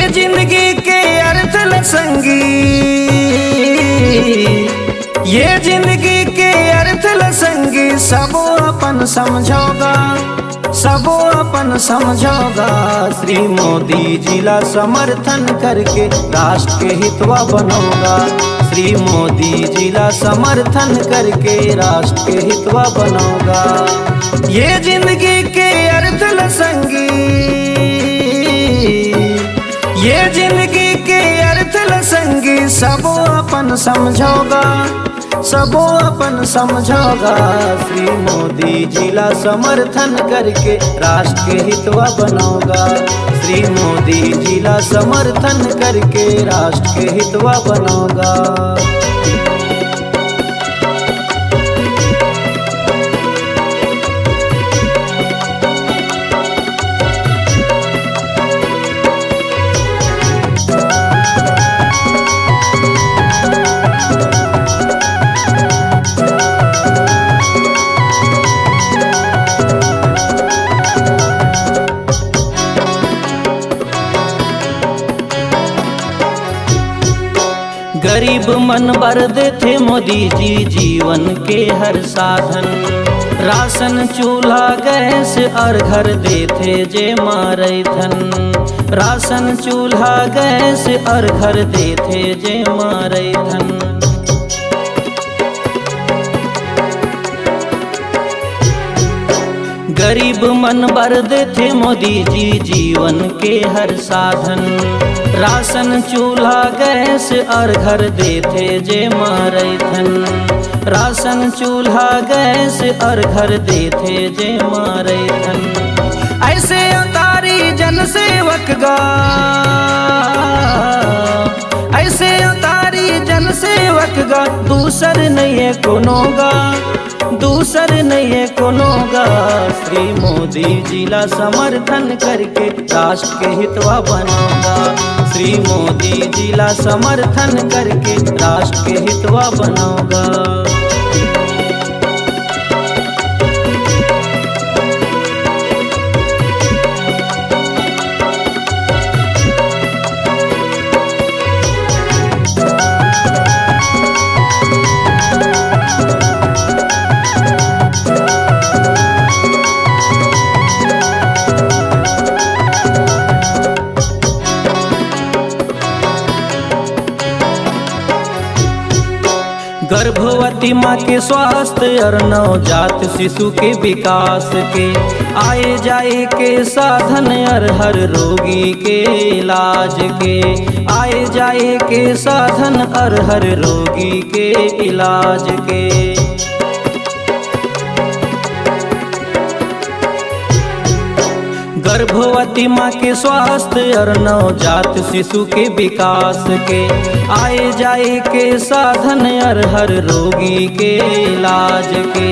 ये जिंदगी के अर्थ लसंगी, ये जिंदगी के अर्थ लसंगी, सबो अपन समझोगा, सबो अपन समझोगा। श्री मोदी जी ला समर्थन करके राष्ट्र के हितवा बनोगा, श्री मोदी जी ला समर्थन करके राष्ट्र के हितवा बनोगा। ये जिंदगी के अर्थ लसंगी, ये जिंदगी के अर्थ लसंगी, सबो अपन समझोगा, सबो अपन समझोगा। श्री मोदी जी ला समर्थन करके राष्ट्र के हितवा बनोगा, श्री मोदी जी ला समर्थन करके राष्ट्र के हितवा बनोगा। गरीब मन भर देते मोदी जी जीवन के हर साधन, राशन चूल्हा गैस और घर देते जे मारे धन, राशन चूल्हा गैस और घर देते जे मारे धन। गरीब मन भर देते मोदी जी जीवन के हर साधन, राशन चूल्हा गैस और घर देते जे मारे धन, राशन चूल्हा गैस और घर देते जे मारे धन। ऐसे अवतारी जन सेवक गा, ऐसे अवतारी जन सेवक गा, दूसर नहीं कोनो गा, दूसर नहीं कोनो गा। श्री मोदी जी ला समर्थन करके राष्ट्र के हितवा बनोगा, श्री मोदी जी ला समर्थन करके राष्ट्र के हितवा बनोगा। गर्भवती माँ के स्वास्थ्य और नवजात शिशु के विकास के आए जाए के साधन और हर रोगी के इलाज के आए जाए के साधन और हर रोगी के इलाज के। गर्भवती माँ के स्वास्थ्य और नवजात शिशु के विकास के आए जाए के साधन और हर रोगी के इलाज के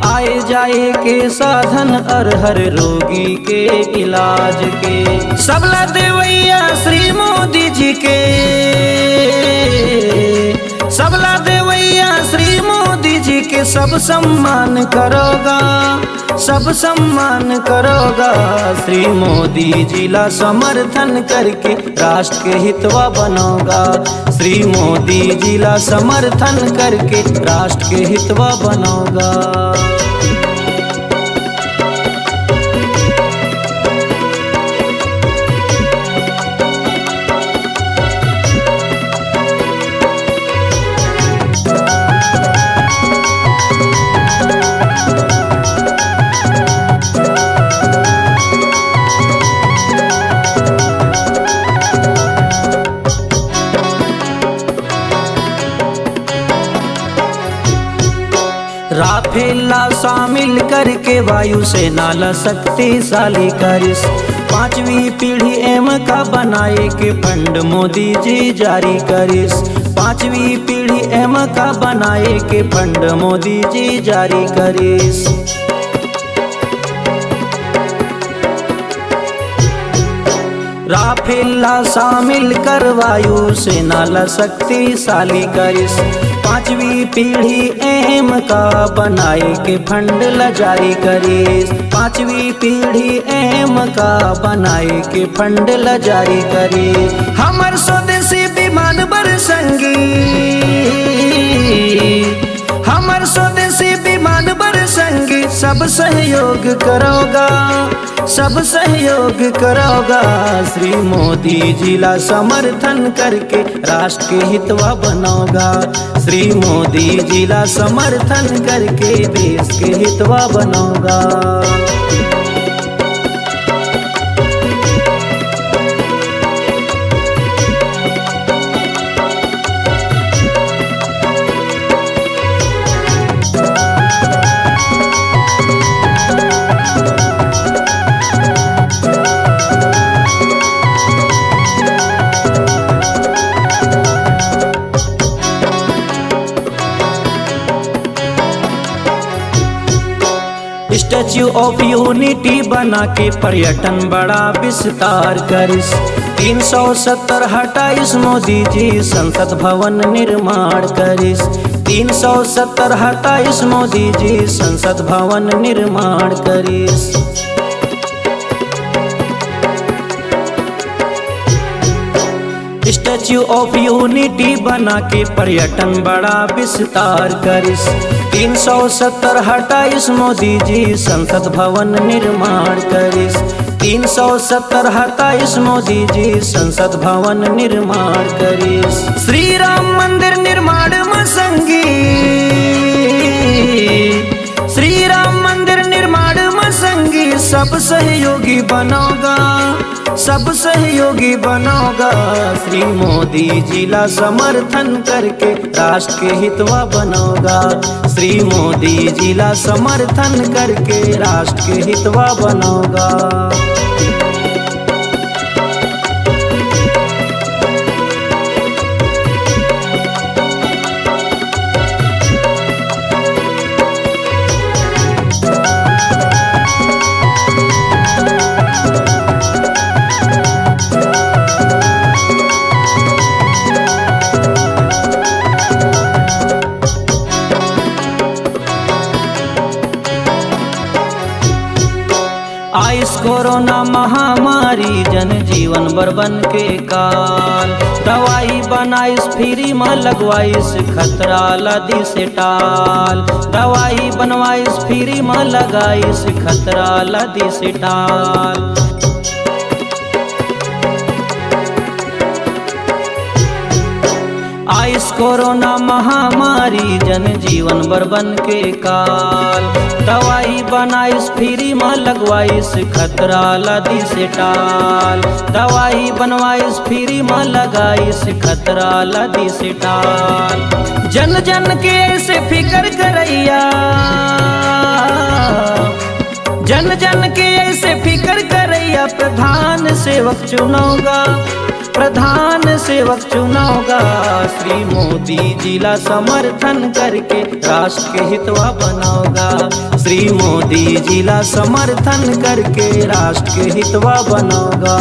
आए जाए के साधन और हर रोगी के इलाज के। सबला देवैया श्री मोदी जी के, सबला देवैया श्री मोदी जी के सब सम्मान करोगा, सब सम्मान करोगा। श्री मोदी जी ला समर्थन करके राष्ट्र के हितवा बनोगा, श्री मोदी जी ला समर्थन करके राष्ट्र के हितवा बनोगा। राफेला शामिल करके वायुसेना ला शक्तिशाली करिस, 5वीं पीढ़ी एम का बनाए के फंड मोदी जी जारी करिस, 5वीं पीढ़ी एम का बनाए के फंड मोदी जी जारी करिस। राफेला शामिल कर वायुसेना ला शक्तिशाली करिस, 5वीं पीढ़ी एम का बनाए के फंड ला जारी करीस। 5वीं पीढ़ी एम का बनाए के फंड ला जारी करीस। हमर स्वदेशी विमान बर संगी, हमर स्वदेशी विमान बर संगी, सब सहयोग करोगा, सब सहयोग करोगा। श्री मोदी जी ला समर्थन करके राष्ट्र के हितवा बनोगा। श्री मोदी जी ला समर्थन करके देश के हितवा बनोगा। स्टैच्यू ऑफ यूनिटी बना के पर्यटन बड़ा विस्तार करिस। 370 हटाइस मोदी जी संसद भवन निर्माण करिस। 370 हटाइस मोदी जी संसद भवन निर्माण करिस। स्टैच्यू ऑफ यूनिटी बना के पर्यटन बड़ा विस्तार करिस। 370 हटाइस मोदी जी संसद भवन निर्माण करिस। 370 हटाइस मोदी जी संसद भवन निर्माण करिस। श्री राम मंदिर निर्माण में संगी, श्री राम मंदिर निर्माण में संगी, सब सहयोगी बनोगा, सब सहयोगी बनोगा। श्री मोदी जी ला समर्थन करके राष्ट्र के हितवा बनोगा। श्री मोदी जी ला समर्थन करके राष्ट्र के हितवा बनोगा। आइस कोरोना महामारी जनजीवन बर्बन के काल, दवाई बनाइस फ्री में लगवाइस खतरा लदी से टाल। दवाई बनवाइस फ्री में लगाइस खतरा लदी से टाल। आइस कोरोना महामारी जनजीवन बर्बन के काल, दवाई बनाइस फ्री में लगवाइस खतरा लदी से टाल। दवाई बनवाइस फ्री में लगाइस खतरा लदी से टाल। जन जन के ऐसे फिकर करैया, जन जन के ऐसे फिकर करैया, प्रधान सेवक चुनोगा, प्रधान सेवक चुनोगा। श्री मोदी जी ला समर्थन करके राष्ट्र के हितवा बनोगा। श्री मोदी जी ला समर्थन करके राष्ट्र के हितवा बनोगा।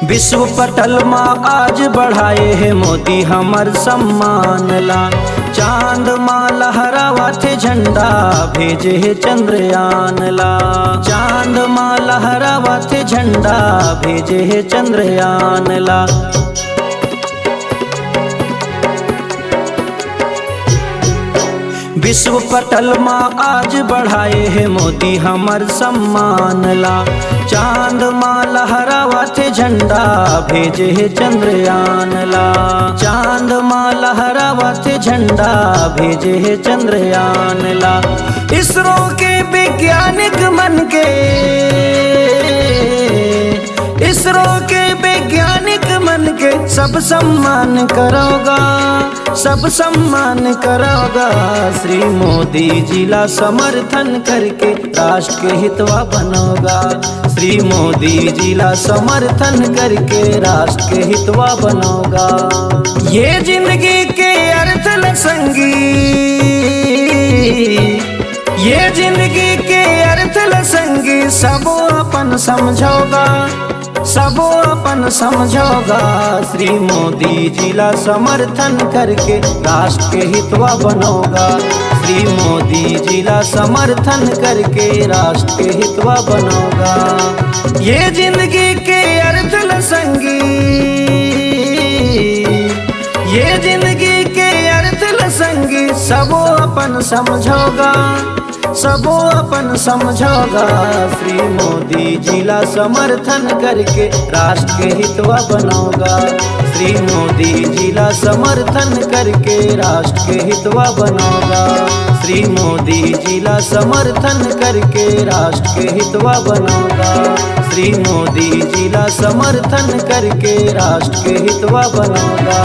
विश्व पटल में आज बढ़ाए है मोदी हमर सम्मान ला। चांद माँ लहरावा थे झंडा भेजे है चंद्रयान ला। चांद माँ लहरावा थे झंडा भेजे है चंद्रयान ला। विश्व पटल में आज बढ़ाए है मोदी हमर सम्मान ला। चांद माँ लहरावा थे झंडा भेजे है चंद्रयान ला। चांद माँ लहरावा थे झंडा भेजे है चंद्रयान ला। इसरो के वैज्ञानिक मन के, इसरो के वैज्ञानिक मन के सब सम्मान करोगा, सब सम्मान करोगा। श्री मोदी जिला समर्थन करके राष्ट्र के हितवा बनोगा। श्री मोदी जिला समर्थन करके राष्ट्र के हितवा बनोगा। ये जिंदगी के अर्थ लसंगी, ये जिंदगी के अर्थ लसंगी, सबो अपन समझोगा, सबो अपन समझोगा। श्री मोदी जिला समर्थन करके राष्ट्र के हितवा बनोगा। श्री मोदी जिला समर्थन करके राष्ट्र के हितवा बनोगा। ये जिंदगी के अर्थ लसंगी, ये जिंदगी के अर्थ लसंगी, सबो अपन समझोगा, सबो अपन समझोगा। श्री मोदी जिला समर्थन करके राष्ट्र के हितवा बनोगा। श्री मोदी जिला समर्थन करके राष्ट्र के हितवा बनोगा। श्री मोदी जिला समर्थन करके राष्ट्र के हितवा बनोगा। श्री मोदी जिला समर्थन करके राष्ट्र के हितवा बनोगा।